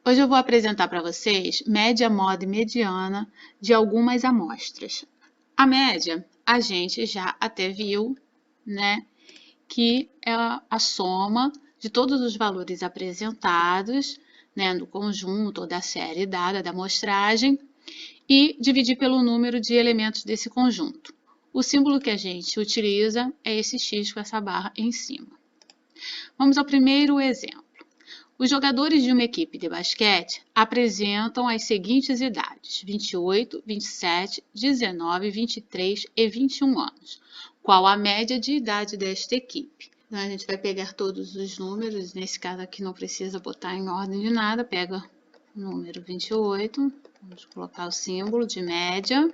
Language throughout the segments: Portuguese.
Hoje eu vou apresentar para vocês média, moda e mediana de algumas amostras. A média, a gente já até viu, né, que é a soma de todos os valores apresentados, né, no conjunto ou da série dada da amostragem e dividir pelo número de elementos desse conjunto. O símbolo que a gente utiliza é esse X com essa barra em cima. Vamos ao primeiro exemplo. Os jogadores de uma equipe de basquete apresentam as seguintes idades: 28, 27, 19, 23 e 21 anos. Qual a média de idade desta equipe? Então, a gente vai pegar todos os números, nesse caso aqui não precisa botar em ordem de nada, pega o número 28, vamos colocar o símbolo de média,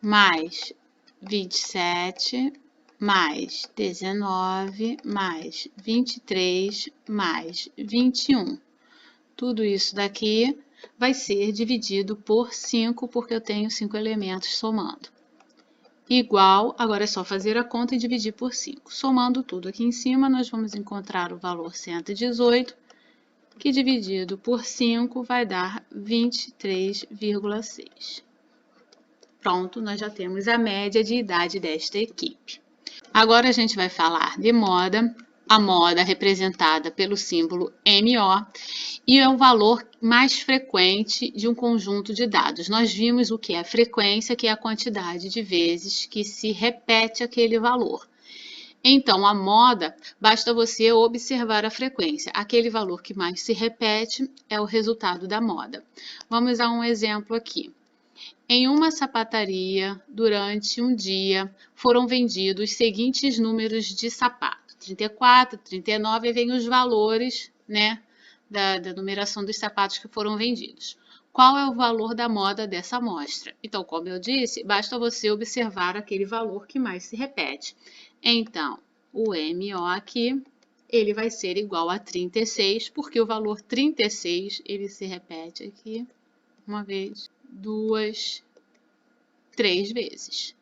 mais 27, mais 19, mais 23, mais 21. Tudo isso daqui vai ser dividido por 5, porque eu tenho 5 elementos somando. Igual, agora é só fazer a conta e dividir por 5. Somando tudo aqui em cima, nós vamos encontrar o valor 118, que dividido por 5 vai dar 23,6. Pronto, nós já temos a média de idade desta equipe. Agora a gente vai falar de moda, a moda representada pelo símbolo MO, e é o valor mais frequente de um conjunto de dados. Nós vimos o que é frequência, que é a quantidade de vezes que se repete aquele valor. Então, a moda, basta você observar a frequência. Aquele valor que mais se repete é o resultado da moda. Vamos a um exemplo aqui. Em uma sapataria, durante um dia, foram vendidos os seguintes números de sapato: 34, 39, e vem os valores, né, da numeração dos sapatos que foram vendidos. Qual é o valor da moda dessa amostra? Então, como eu disse, basta você observar aquele valor que mais se repete. Então, o MO aqui, ele vai ser igual a 36, porque o valor 36, ele se repete aqui uma vez, 2, 3 vezes.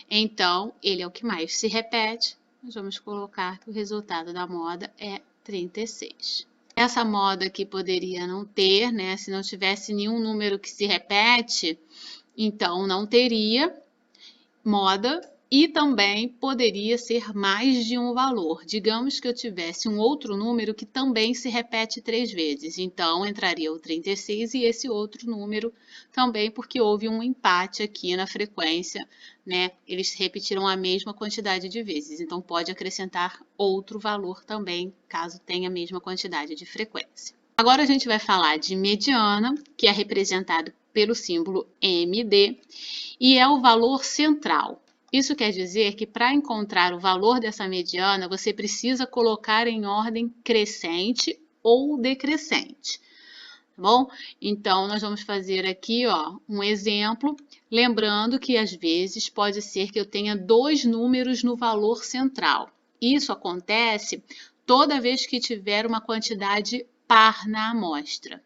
Então, ele é o que mais se repete. Nós vamos colocar que o resultado da moda é 36. Essa moda aqui poderia não ter, né? Se não tivesse nenhum número que se repete, então não teria moda. E também poderia ser mais de um valor. Digamos que eu tivesse um outro número que também se repete 3 vezes. Então, entraria o 36 e esse outro número também, porque houve um empate aqui na frequência, né? Eles repetiram a mesma quantidade de vezes. Então, pode acrescentar outro valor também, caso tenha a mesma quantidade de frequência. Agora, a gente vai falar de mediana, que é representado pelo símbolo MD, e é o valor central. Isso quer dizer que para encontrar o valor dessa mediana, você precisa colocar em ordem crescente ou decrescente, tá bom? Então, nós vamos fazer aqui, ó, um exemplo, lembrando que às vezes pode ser que eu tenha 2 números no valor central. Isso acontece toda vez que tiver uma quantidade par na amostra.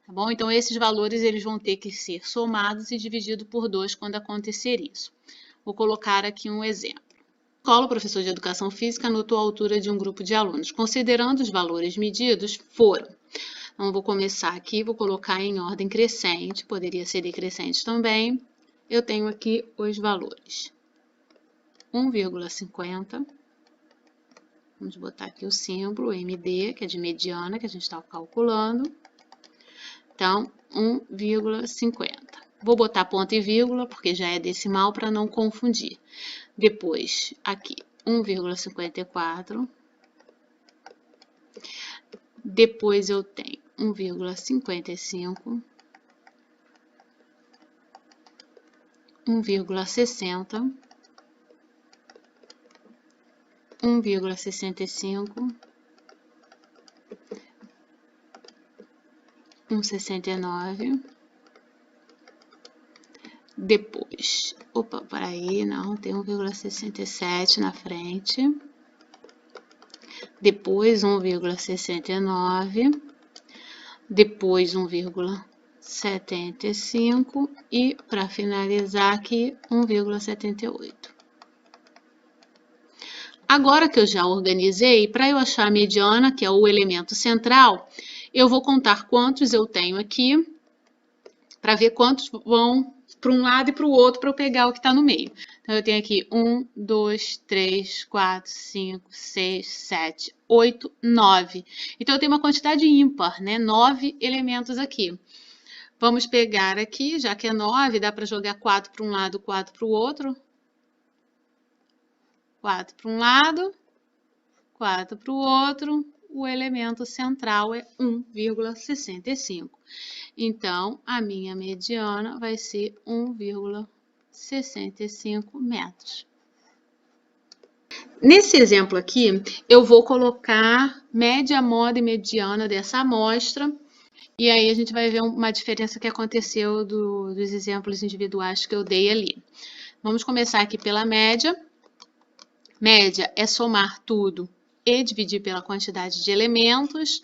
Tá bom? Então, esses valores eles vão ter que ser somados e divididos por 2 quando acontecer isso. Vou colocar aqui um exemplo. O professor de Educação Física anotou a altura de um grupo de alunos. Considerando os valores medidos, foram. Então, vou começar aqui, vou colocar em ordem crescente, poderia ser decrescente também. Eu tenho aqui os valores. 1,50. Vamos botar aqui o símbolo MD, que é de mediana, que a gente está calculando. Então, 1,50. Vou botar ponto e vírgula, porque já é decimal, para não confundir. Depois, aqui, 1,54. Depois, eu tenho 1,55. 1,60. 1,65. 1,69. Depois, peraí, não, tem 1,67 na frente. Depois, 1,69. Depois, 1,75. E, para finalizar aqui, 1,78. Agora que eu já organizei, para eu achar a mediana, que é o elemento central, Eu vou contar quantos eu tenho aqui, para ver quantos vão para um lado e para o outro, para eu pegar o que está no meio. Então, eu tenho aqui 1, 2, 3, 4, 5, 6, 7, 8, 9. Então, eu tenho uma quantidade ímpar, né? 9 elementos aqui. Vamos pegar aqui, já que é 9, dá para jogar 4 para um lado, 4 para o outro. 4 para um lado, 4 para o outro. O elemento central é 1,65. Então, a minha mediana vai ser 1,65 metros. Nesse exemplo aqui, eu vou colocar média, moda e mediana dessa amostra. E aí a gente vai ver uma diferença que aconteceu dos exemplos individuais que eu dei ali. Vamos começar aqui pela média. Média é somar tudo e dividir pela quantidade de elementos.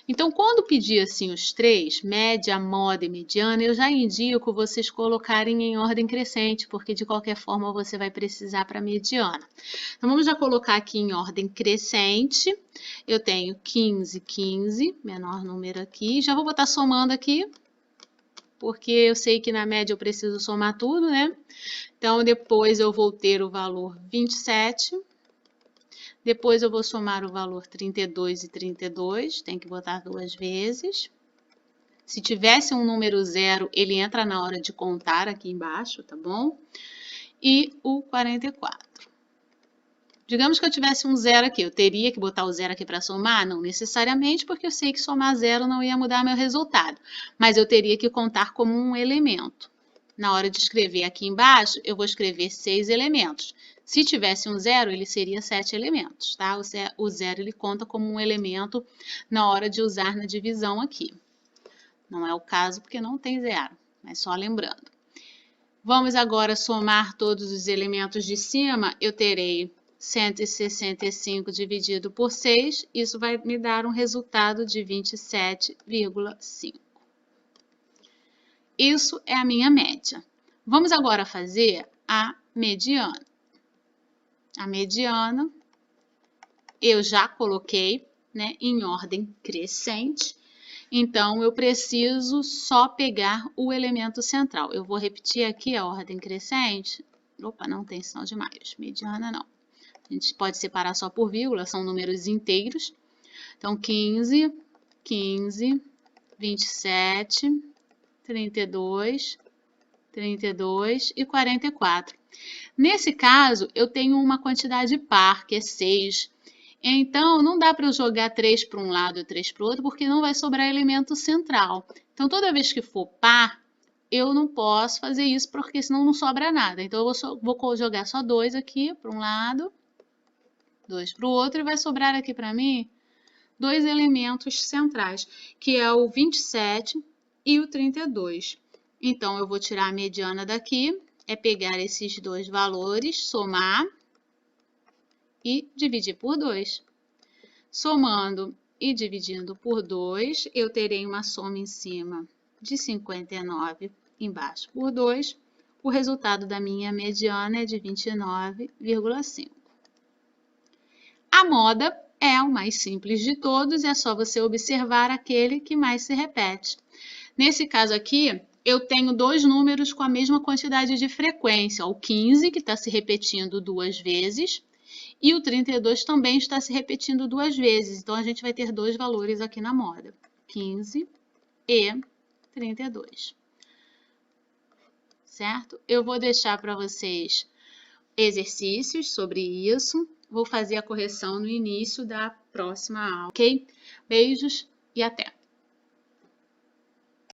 Então, quando pedir assim os três, média, moda e mediana, eu já indico vocês colocarem em ordem crescente, porque de qualquer forma você vai precisar para mediana. Então, vamos já colocar aqui em ordem crescente. Eu tenho 15, 15, menor número aqui. Já vou botar somando aqui, porque eu sei que na média eu preciso somar tudo, né? Então, depois eu vou ter o valor 27. Depois eu vou somar o valor 32 e 32, tem que botar duas vezes. Se tivesse um número zero, ele entra na hora de contar aqui embaixo, tá bom? E o 44. Digamos que eu tivesse um zero aqui, eu teria que botar o zero aqui para somar? Não necessariamente, porque eu sei que somar zero não ia mudar meu resultado. Mas eu teria que contar como um elemento. Na hora de escrever aqui embaixo, eu vou escrever 6 elementos. Se tivesse um zero, ele seria 7 elementos, tá? O zero ele conta como um elemento na hora de usar na divisão aqui. Não é o caso porque não tem zero, mas só lembrando. Vamos agora somar todos os elementos de cima. Eu terei 165 dividido por 6. Isso vai me dar um resultado de 27,5. Isso é a minha média. Vamos agora fazer a mediana. A mediana eu já coloquei, né, em ordem crescente. Então, eu preciso só pegar o elemento central. Eu vou repetir aqui a ordem crescente. Opa, não tem sinal de mais. Mediana não. A gente pode separar só por vírgula, são números inteiros. Então, 15, 15, 27, 32, 32 e 44. Nesse caso, eu tenho uma quantidade par, que é 6. Então, não dá para eu jogar 3 para um lado e 3 para o outro, porque não vai sobrar elemento central. Então, toda vez que for par, eu não posso fazer isso, porque senão não sobra nada. Então, eu vou jogar só 2 aqui para um lado, 2 para o outro, e vai sobrar aqui para mim 2 elementos centrais, que é o 27 e o 32. Então, eu vou tirar a mediana daqui, é pegar esses dois valores, somar e dividir por 2. Somando e dividindo por 2, eu terei uma soma em cima de 59, embaixo por 2. O resultado da minha mediana é de 29,5. A moda é o mais simples de todos, é só você observar aquele que mais se repete. Nesse caso aqui, eu tenho dois números com a mesma quantidade de frequência, o 15, que está se repetindo 2 vezes, e o 32 também está se repetindo 2 vezes. Então, a gente vai ter dois valores aqui na moda, 15 e 32. Certo? Eu vou deixar para vocês exercícios sobre isso. Vou fazer a correção no início da próxima aula, ok? Beijos e até!